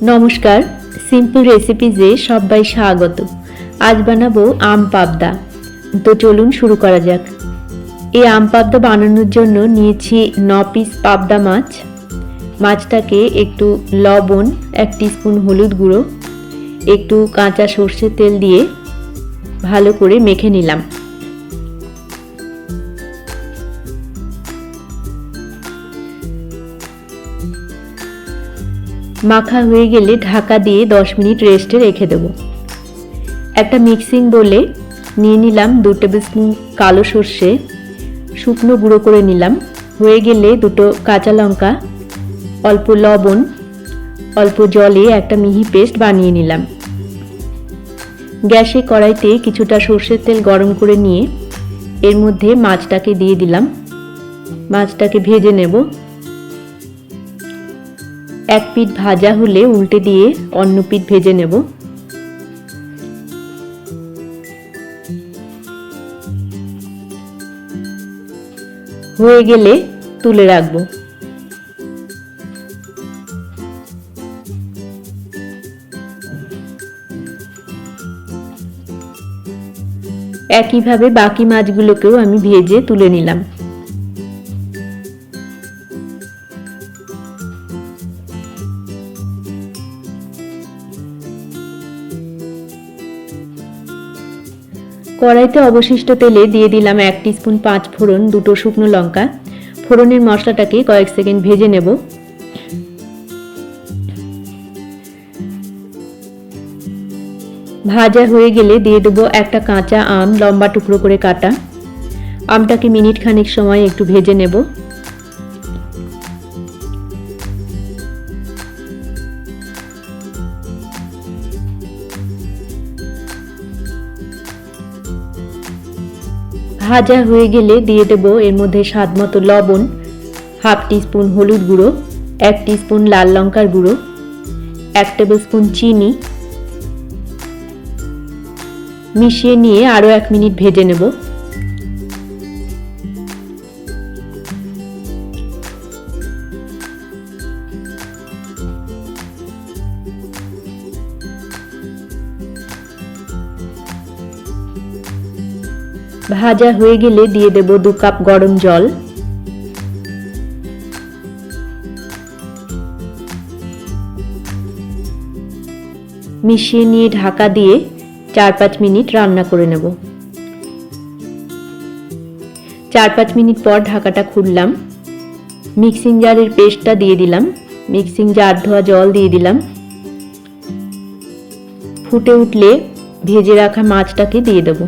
নমস্কার, সিম্পল রেসিপিজে সবাই স্বাগত। আজ বানাবো আম পাবদা। তো চলুন শুরু করা যাক। এই আম পাবদা বানানোর জন্য নিয়েছি 9 পিস পাবদা মাছ। মাছটাকে একটু লবণ, 1 টিস্পুন হলুদ গুঁড়ো, একটু কাঁচা সর্ষের তেল দিয়ে ভালো করে মেখে নিলাম। মাখা হয়ে গেলে ঢাকা দিয়ে 10 মিনিট রেস্টে রেখে দেব। একটা মিক্সিং বোলে নিয়ে নিলাম 2 টেবিল স্পুন কালো সর্ষে, শুকনো গুঁড়ো করে নিলাম। হয়ে গেলে 2টো কাঁচা লঙ্কা, অল্প লবণ, অল্প জলে একটা মিহি পেস্ট বানিয়ে নিলাম। গ্যাসে কড়াইতে কিছুটা সর্ষের তেল গরম করে নিয়ে এর মধ্যে মাছটাকে দিয়ে দিলাম। মাছটাকে ভেজে নেব। এক পিঠ ভাজা হলে উল্টে দিয়ে অন্য পিঠ ভেজে নেব। হয়ে গেলে তুলে রাখবো। একইভাবে বাকি মাছগুলোকেও আমি ভেজে তুলে নিলাম। কড়াইতে অবশিষ্ট তেলে দিয়ে দিলাম 1 টিস্পুন 5 ফোড়ন, 2টো শুকনো লঙ্কা। ফোড়নের মশলাটাকে কয়েক সেকেন্ড ভেজে নেব। ভাজা হয়ে গেলে দিয়ে দেবো একটা কাঁচা আম, লম্বা টুকরো করে কাটা। আমটাকে মিনিট খানিক সময় একটু ভেজে নেব। ভাজা হয়ে গেলে দিয়ে দেব এর মধ্যে স্বাদ মতো লবণ, 1/2 টিস্পুন হলুদ গুঁড়ো, 1 টিস্পুন লাল লঙ্কার গুঁড়ো, 1 টেবিল স্পুন চিনি। মিশিয়ে নিয়ে আরও 1 মিনিট ভেজে নেব। ভাজা হয়ে গেলে দিয়ে দেব 2 কাপ গরম জল। মিশিয়ে নিয়ে ঢাকা দিয়ে 4-5 মিনিট রান্না করে নেব। 4-5 মিনিট পর ঢাকাটা খুললাম। মিক্সিং জারের পেস্টটা দিয়ে দিলাম। মিক্সিং জার ধোয়া জল দিয়ে দিলাম। ফুটে উঠলে ভেজে রাখা মাছটাকে দিয়ে দেব।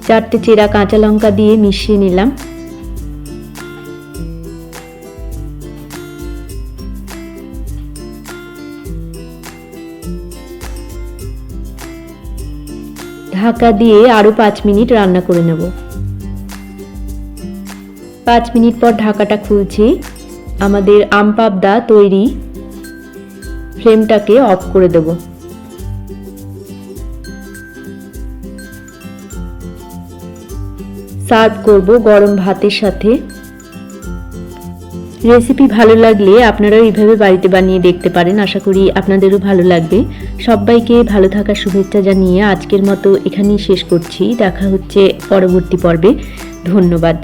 চারটে চেরা কাঁচা লঙ্কা দিয়ে মিশিয়ে নিলাম। ঢাকা দিয়ে আরো 5 মিনিট রান্না করে নেব। 5 মিনিট পর ঢাকাটা খুলছি। আমাদের আম পাবদা তৈরি। ফ্লেমটাকে অফ করে দেব। সার্ভ করব গরম ভাতের সাথে। রেসিপি ভালো লাগলে আপনারাও এইভাবে বাড়িতে বানিয়ে দেখতে পারেন। আশা করি আপনাদেরও ভালো লাগবে। সবাইকে ভালো থাকার শুভেচ্ছা জানিয়ে আজকের মতো এখানেই শেষ করছি। দেখা হচ্ছে পরবর্তী পর্বে। ধন্যবাদ।